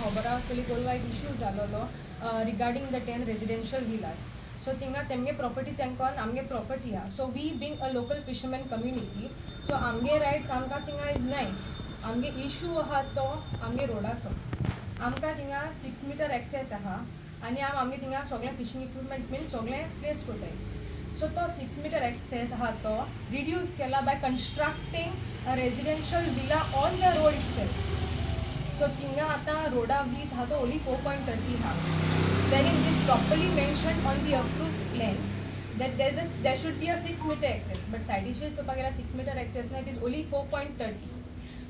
खबर आसतली कोलवा एक इश्यू जालोलो regarding the 10 residential villas. So थिंगा तेमगे प्रॉपर्टी तेंकोन आमगे प्रॉपर्टी हा. So we being a local fisherman community so आमगे रायट्स आमकां थिंगा इज नाय. आमगे इश्यू आहा तो आमगे रोडाचो. आमकां थिंगा 6 मीटर एक्सेस आहा आनी आमगे थिंगा सगळे फिशींग इक्विपमेंट्स बीन सगळे प्लेस कोताय. सो तो 6 मीटर एक्सेस आहा तो रिड्यूस केला by constructing a residential villa on the road itself. So थिंगा आतां रोडा वीथ आहा तो ओनली 4.30 हा. Wherein it is properly mentioned on the approved plans that there should be a 6 meter access, but side issues so pagela 6 meter access na it is only 4.30.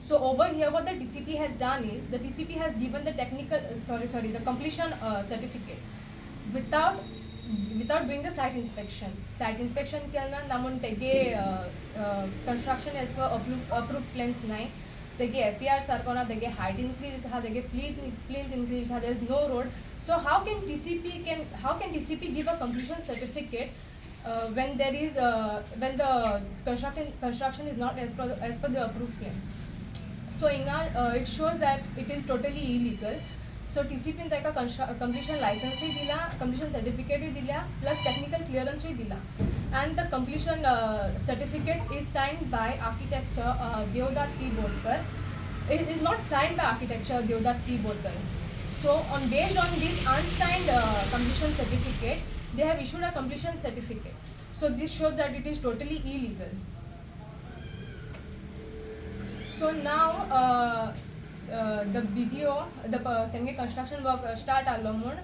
So over here what the TCP has done is the TCP has given the the completion certificate without doing the site inspection. Site inspection kelna namun tege construction as per approved plans nai. Tege FER sarkona tege height increased ha, tege plinth increased ha, there is no road. So how can TCP give a completion certificate when there is when the construction is not as per the approved plans? So it shows that it is totally illegal. So TCP ने ताका completion license ही दिला, completion certificate ही दिला, plus technical clearance ही दिला. And the completion certificate is signed by architect Deodat P. Bodkar. It is not signed by architect Deodat P. Bodkar. So based on this unsigned completion certificate, they have issued a completion certificate. So this shows that it is totally illegal. So now the video, the construction work start alone.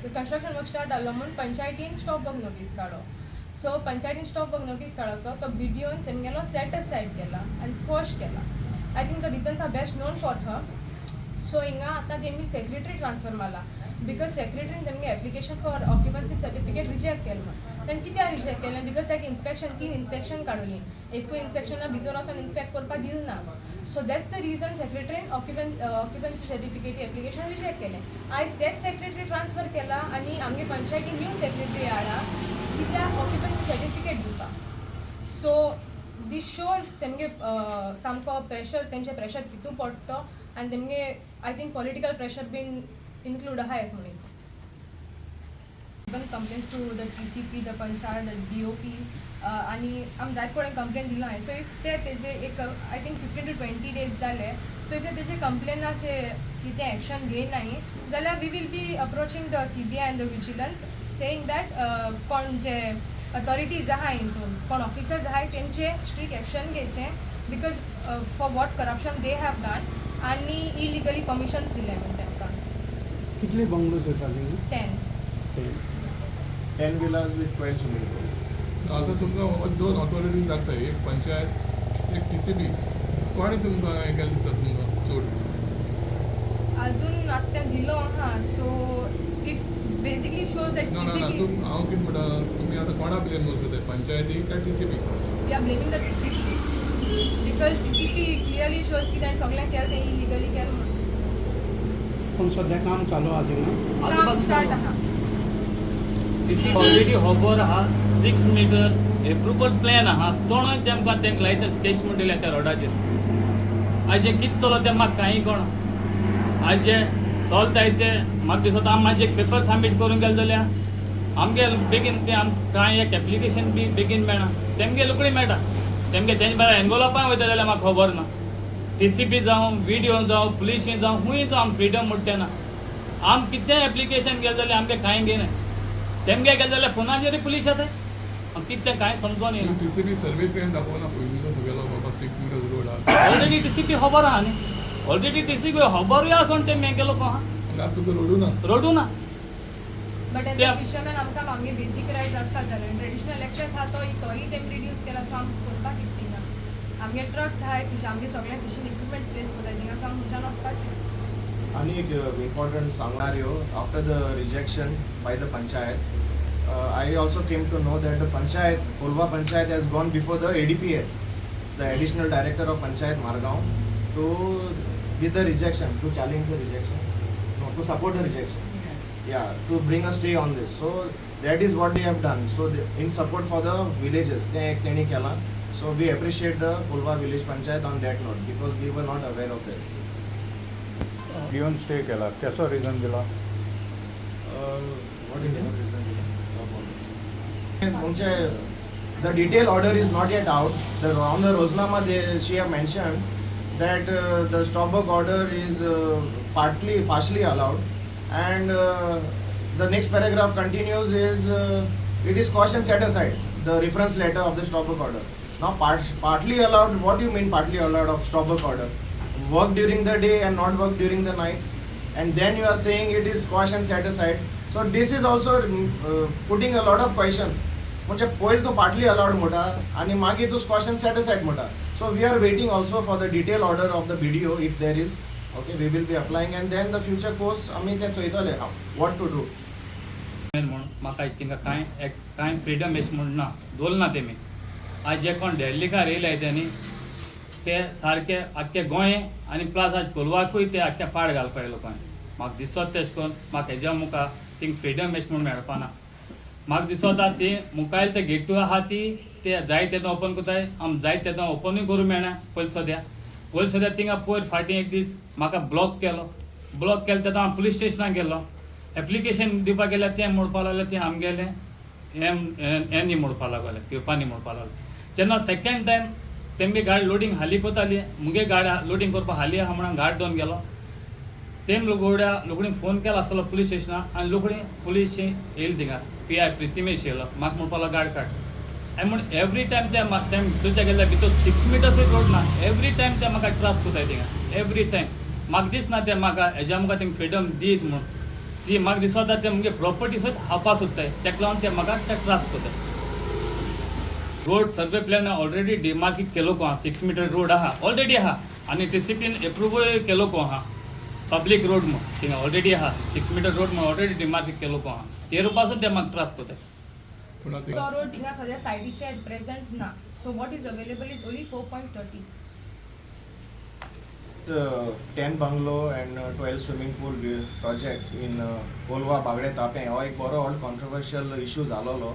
The construction work start alone. Panchayatin stop work notice karo. So Panchayatin stop work notice karo to video temgelo set aside kela and squash kela. I think the reasons are best known for her. So inga आता temni secretary transfer mala because secretary temge application for occupancy certificate reject केलं. then किती reject केलं because that तीन inspection काढली. एक inspection ना भितर असून inspect करपा दिल ना. So that's the reason secretary occupancy certificate application reject केले. आज that secretary transfer केला आणि आमगे पंचायती new secretary आला किती occupancy certificate दिला. So this shows तेमगे सामको pressure तेंचे pressure कितू पडतो and तेमगे I think political pressure been include आहा as म्हणून. Complaints to the TCP, the Panchayat, the DOP आणि आम जायत कोणे कंप्लेन दिला आहे. सो इफ तेजे एक आय थिंक 15 to 20 days जाले सो इफ तेजे कंप्लेनाचे कितें एक्शन घेय नाही जाल्यार we will be approaching the CBI and the vigilance saying that कोण जे अथॉरिटीज आहाय हितून कोण ऑफिसर्स आहाय तेंचे स्ट्रिक्ट एक्शन घेवचे because for what corruption they have done आणि इलिगली परमिशन्स दिले म्हणून तांकां. कितले बंगलोज येतात? 10 villas with 12 swimming pool. आता तुमकां दोन ऑथॉरिटीज लागता, एक पंचायत एक TCP. कोणी तुमकां हें केलें दिसता तुमकां चोड? अजून आत्ता दिलो हा. So it basically shows that ना हांव कितें म्हणटा तुमी आतां कोणा ब्लेम करता, पंचायतीक काय TCP? We are blaming the TCP because TCP clearly shows की ताणें सगळें केलें तें इलिगली केलें म्हणून. पण सध्या काम चालू आहा थिंगा? काम स्टार्ट आहा. ऑलरेडी खबर आहा 6 मीटर एप्रुवल प्लॅन आहा तोणूय तेमकां तेंक लायसन्स केश म्हूण दिलें त्या रोडाचेर. आज जे कितें चलो तें म्हाका कांय कळना. आज जे चलताय ते म्हाका दिसता आमी म्हाजे पेपर सबमीट करूंक गेले जाल्यार आमगे बेगीन तें आमकां कांय एक एप्लिकेशन बी बेगीन मेळना. तेमगे रोखडी मेळटा. तेमगे तेंचे भायर एनवलपां वयता जाल्यार म्हाका खबर ना. TCP जावं VDO जावं पुलिशें जावं खूंय जावं आमी फ्रिडम म्हणटा ना. आम कितें एप्लिकेशन गेलें जाल्यार आमगे कांय घेयना. तेमगे गेले जाल्यार फोनाचेर पुलीस येता. कितें कांय समजोन येना. TCP सर्वे प्लॅन दाखोवना पयलींचो तुगेलो बाबा 6 meters रोड आहा. ऑलरेडी TCP खबर आहा न्ही. ऑलरेडी TCP खबरूय आसून तें हें केलो खंय आहा? तुका रोडू ना. रोडू ना. बट एज अ फिशरमॅन आमकां आमगे बेसीक रायट्स आसता जाल्यार ट्रेडिशनल एक्सेस आहा तोय तेम रिड्यूस केला सो आमकां करपाक कितें ना. आमगे ट्रक्स आहाय आमगे सगळे फिशींग इक्विपमेंट्स प्लेस कोताय थिंगा सावन हुंच्यान वचपाचें. आणि एक important scenario after the rejection by the panchayat, I also came to know that the panchayat, Kolva Panchayat has gone before the ADPA, the additional director of Panchayat Margaon, to give the rejection, to challenge the rejection, no, to support the rejection, yeah, to bring a stay on this. So that is what they have done. So in support for the villages, teni kela. So we appreciate the Kolva village Panchayat on that note because we were not aware of that. Given stay केला त्याचो reason दिला What is the detailed order is not yet out. On the Roznama, she have mentioned that the Stopwork order is partially allowed, and the next paragraph continues is it is caution set aside, the reference letter of the Stopwork order. Now partly allowed, what do you mean partly allowed of Stopwork order? Work during the day and not work during the night, and then you are saying it is caution set aside. So this is also putting a lot of question. म्हणजे पहिले तो partly allowed म्हणटा आणि मागीर तूं question set aside म्हणटा so we are waiting also for the detail order of the BDO if there is okay we will be applying and then the future course आमी ते चोयतले वॉट टू डू म्हणून म्हाका तिंका कांय freedom S म्हूण ना दवरना तेमी आज जे कोण दिल्लीकार येयले तेणी ते सारके आख्खे गोंय आनी प्लस आज कोलवाकूय ते आख्या पाड घालपा येयलो लोकांनी म्हाका दिसत तेश कोन्न म्हाका हेज्या मुखार थिंग फ्रिडम एश म्हूण मेळपाना म्हाका दिसता ती मुखायल ते गेटू आहा ती ते जाय तेन्ना ओपन कोताय आम जाय तेन्ना ओपनूय करूं मेळना पयलीं सद्या थिंगा पयर फाटीं एक दीस म्हाका ब्लॉक केलो तेन्ना हांव पुलीस स्टेशनाक गेलो एप्लिकेशन दिवपाक गेल्यार तें म्हणपा लागलें तें आमगेलें हें म्हणपा लागलें पेपांनी म्हणपा लागलें जेन्ना सेकंड टायम तेमी गाडी लोडिंग हाली कोताली मुगे गाडी लोडिंग करपा हाली आहा म्हणून गाडी दोन गेलो तेम लोगडीन फोन केलो आसलो पुलीस स्टेशनाक आनी लोगडीं पुलीस येयली थिंगा PI प्रितिमेश येयलो म्हाका म्हणपा लागलो गाडी काड आनी म्हण एवरी टायम ते म्हाका टायम तुज्या गेल्या भितर 6 मिटर्सूय रोड ना एवरी टायम ते म्हाका ट्रास कोताय थिंगा एवरी टायम म्हाका दिसना ते म्हाका हेज्या मुखार तेंका फ्रिडम दीत म्हूण ती म्हाका दिसता ते मुगे प्रॉपर्टी सुद्दां हावपा सोदताय तेका लागून ते म्हाका ते ट्रास कोताय रोड सर्वे प्लॅन ऑलरेडी डिमार्कीट केलो को आहा 6 मीटर रोड आहा ऑलरेडी आहा आनी डिसिप्लीन एप्रूवल केलो को आहा पब्लीक रोड म्हूण थिंगा ऑलरेडी आहा 6 मीटर रोड म्हूण ऑलरेडी डिमार्कीट केलो को आहा ते रुपासून ते म्हाका त्रास कोताय पूण आतां तो रोड थिंगा सद्या सायडीचे एट प्रेझेंट ना so what is available is only 4.30 10 bungalow and 12 swimming pool project in Colva बागडे तापें हो एक बरो व्हड कॉन्ट्रोवर्शियल इशू जालोलो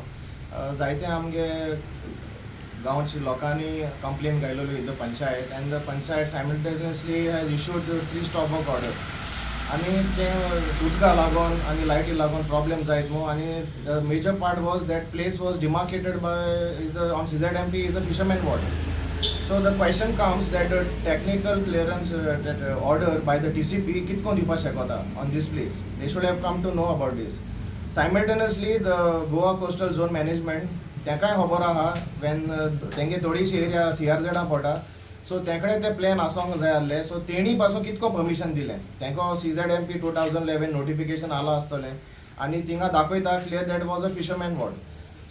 जायते आमगे गांवच्या लोकांनी कंप्लेन घायलोली in the panchayat and the panchayat simultaneously has issued 3 stop work order आनी ते उदका लागून आनी लायटी लागून प्रॉब्लेम जायत न्हू आनी the major part was that place was demarcated by is on CZMP is a fisherman ward. So the question comes that the technical clearance that order by the TCP kitko diवपा शकता on this place. They should have come to know about this. Simultaneously, the Goa Coastal Zone Management तेंकाय खबर आहा when तेंगे थोडीशी area CRZ पडटा so तेंकडे ते plan आसोंक जाय आसले सो तेणी पासून कितको परमिशन दिलें तेंको CZMP 2011 नोटिफिकेशन आला आसतलें आनी थिंगा दाखयता clear that was a fisherman ward.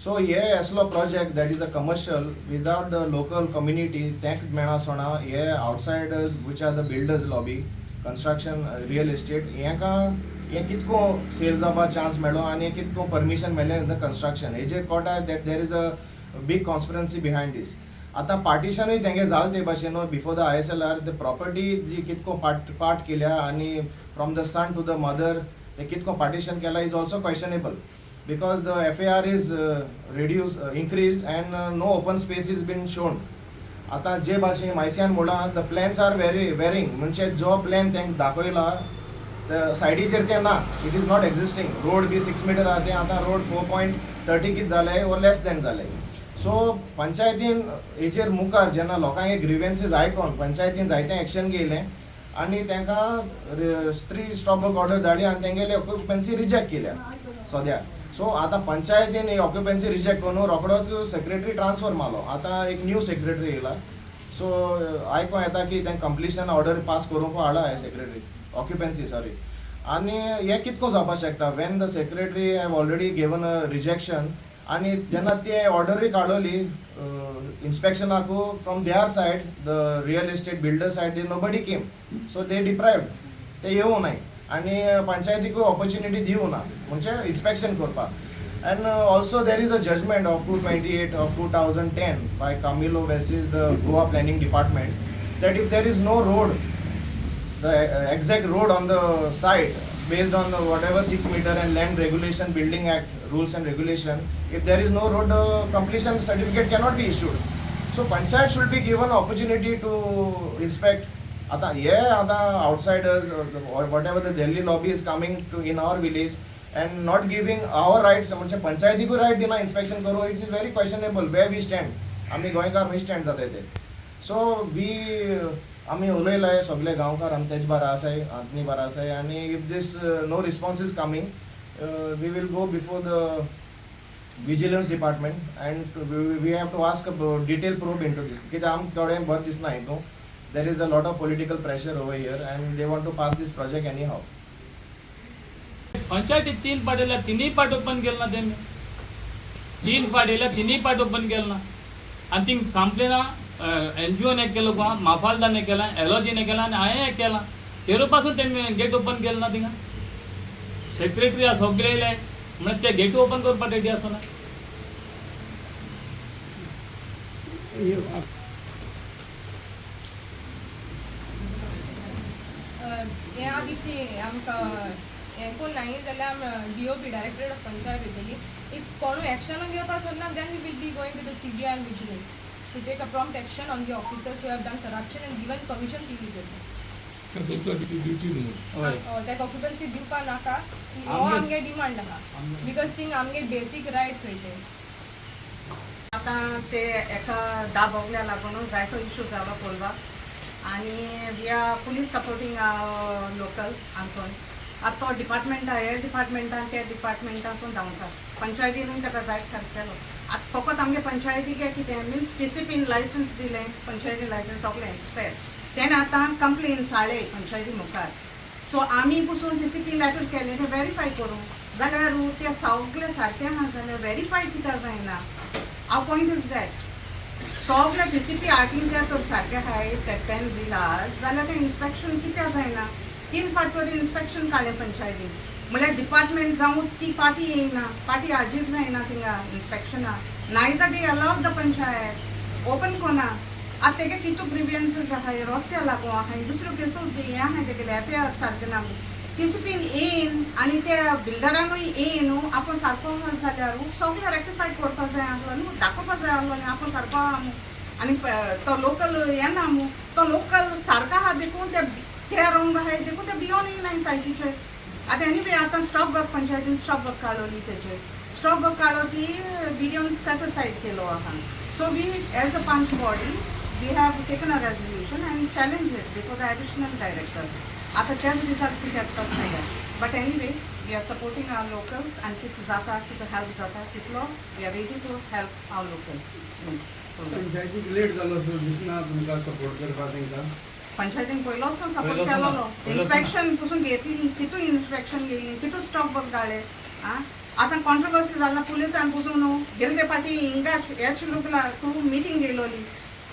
So हे असलो project that is a commercial without the local community तेंक मेळासोना हे outsiders which are the builders lobby construction real estate हे कितको सेल जावपा चान्स मेळ्ळो आनी कितको परमिशन मेळ्ळें इन द कन्स्ट्रक्शन हेजेर कोटा that there is a big conspiracy behind this. आतां पार्टिशनूय तेंगे जालें ते भाशेन before the ISLR the property जी कितको पार्ट केल्या आनी from the son to the mother ते कितको पार्टिशन केला is also questionable because the FAR is increased and no open space is been shown. आता जे भाशेन मायसियान म्हणला the plans are very varying म्हणजे जो प्लॅन तेंक दाखयला the सायडीचेर ते ना it is not existing. Road be 6 meter आहा ते आतां रोड 4.30 कित जाले or less than जाले. सो पंचायतीन हेचेर मुखार जेन्ना लोकांगे ग्रीवेन्सीस आयकोन पंचायतीन जायते एक्शन घेयलें आनी तेंकां 3 स्टॉपवर्क ऑर्डर धाडली आनी तेंगेले ऑक्युपन्सी रिजेक्ट केल्या सद्या. सो आतां पंचायतीन ही ऑक्युपन्सी रिजेक्ट करून रोखडोच सेक्रेटरी ट्रान्सफर मारलो आतां एक न्यू सेक्रेटरी येयला सो आयको येता की तें कंप्लिशन ऑर्डर पास करूंक हाडला हे सेक्रेटरी ऑक्युपन्सी सॉरी आनी हे कितको जावपाक शकता when the secretary have already given a rejection आनी जेन्ना ते ऑर्डरूय काडलोली इन्स्पेक्शनाकू from their side the real estate builder side nobody came so they deprived ते येवं नाय आनी पंचायतीकूय ऑपॉर्च्युनिटी दिवं ना म्हणजे इन्स्पेक्शन करपाक and also there is a judgment of 228 of 2010 by Camilo versus the Goa planning department that if there is no road the exact road on the site based on whatever 6 meter and land regulation building act rules and regulation if there is no road completion certificate cannot be issued. So panchayat should be given opportunity to inspect आता outsiders or whatever the Delhi lobby is coming to in our village and not giving our rights, म्हणजे पंचायतीकूय right दिना inspection करू, it's is very questionable where we stand. आमी गोंयकार खंय stand जाताय ते. सो आमी उलयलाय सगळे गांवकार आमी तेज बारा आसाय, आंतनी बारा आसाय, आनी if this no response is coming we will go before the vigilance department and we have to ask detail proof into this. कित्याक आमकां थोडें बरें दिसना हितून. There is a lot of political pressure over here and they want to pass this project anyhow. पंचायतीत 3 पाटीला 3 पाट open केलं ना त्यांनी. 3 पाटीला 3 पाट ओपन केलं ना. आणि ती कंप्लेना NGOने केलं का, माफालदाने केला, LOGने केला आणि हांवें केला. तेरोपासून त्यांनी गेट ओपन केलं ना थिंगा. सेक्रेटरी सगळे म्हणजे ते गेट ओपन करपाक रेडी आसना. हे आदी ती आमकां हें कोण नाही जाल्यार DOP डायरेक्टरेट ऑफ पंचायत वयतली. इफ कोणूय एक्शन घेवपाक सोदना then we will be going to the CBI and vigilance to take a prompt action on the officers who have done corruption and given permissions illegally. तुमचो duty न्हू. ताका occupancy दिवपा नाका हो आमगे डिमांड आहा बिकॉज थिंग आमगे बेसीक रायट्स वयते. आता ते एका दाबोगल्या लागून जायतो इश्यू जालो कोलवा आणि वी आर फुली सपोर्टींग लोकल आमचो. आतां तो डिपार्टमेंट हे डिपार्टमेंटान त्या डिपार्टमेंटासून धांवता पंचायतीनूय ताका जायत खर्च केलो. आतां फकत आमगे पंचायतीक कितें मिन्स TCPन लायसन्स दिलें, पंचायती लायसन्स सगलें एक्सपायर. तेणें आतां कंप्लेन हाडले पंचायती मुखार. सो आमी पसून TCP लॅटर केलें तें वेरीफाय करूं जाल्यार तें सगलें सारकें आहा जाल्यार वेरीफाय कित्याक जायना. आवर पॉयंट इज दॅट सगळे TCP आर्टीन ते तर सारकें आहाय ते 10 विलास जाल्यार तें इन्स्पेक्शन कित्याक जायना. 3 फावट तरी इन्स्पेक्शन काडलें पंचायतीन म्हळ्यार डिपार्टमेंट जावं ती पार्टी येयना, पार्टी हाजीर जायना थिंगा इन्स्पेक्शना. Neither they allowed the panchayat open कोना. आतां तेगे कितू ग्रिवियन्सीस आहाय रस्त्या लागून आहाय दुसऱ्यो केसो हें आहाय तेगेले FIR सारकें ना. TCPन येयन आनी त्या बिल्डरानूय येय न्हू आपूण सारको जाल्यार सगळें रेक्टिफाय करपा जाय आसलो न्हू, दाखोवपा जाय आसलो न्ही आपूण सारको आहा न्हू. आनी तो लोकल हें ना न्हू, तो लोकल सारको आहा देखून ते रंग आहाय देखून ते भियोन येयनाय सायटीचेर. आतां एनीवे आतां स्टॉप वर्क पंचायतीन स्टॉप वर्क काडलोली तेचेर स्टॉप वर्क काडो ती बिलियन सेट असायड केलो आहा. So we as a panch body we have taken a resolution and challenge it before the additional director. आता त्याच दिसाक कितें येतात नाही आहे. But anyway we are supporting our locals आनी कितें जाता कितें हेल्प जाता तितलो we are ready to help our local. पंचायतीक लेट जालो सो दिसना तुमकां सपोर्ट करपाक तेंकां. पंचायतीन पयलो सपोर्ट केलोलो इन्स्पेक्शन पसून घेतली तितू इन्स्पेक्शन घेयली तितू स्टॉक वर्क घाले. आतां कॉन्ट्रोवर्सी जाला पुलिसान पसून न्हू गेले ते फाटी हिंगा हेच लोक तूं मिटींग घेयलोली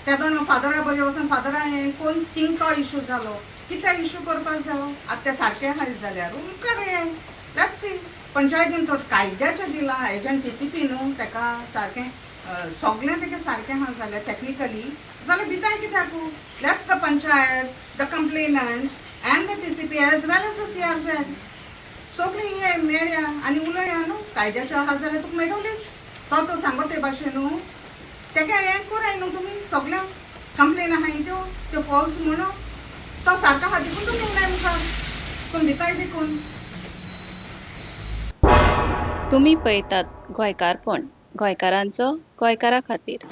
तेदोन फादरा बरें वचून फादरा कोण थिंग तो इश्यू जालो कितें इश्यू करपाक जायो. आतां तें सारकें आहाय जाल्यार मुखार हें लेट्स सी. पंचायतीन तो कायद्याचें दिलां एजंट TCP न्हू तेका सारकें सगळें तेगे सारकें आहा जाल्यार टॅक्निकली जाल्यार भिताय कित्याक let's the panchayat the complainant and the TCP as well as the CRZ सगळीं हे मेळया आनी उलया न्हू. कायद्याचें आहा जाल्यार तुका मेळटलेच. तो सांगो ते भाशेन न्हू तेका हें कोराय न्हू तुमी सगळ्यांक कंप्लेन आहाय त्यो फॉल्स म्हणून तो सारको आहा देखून तुमी येयनाय मुखार पूण भिताय देखून. तुम्ही पळयतात गोंयकारपण गोंयकारांचो गोंयकारा खातीर.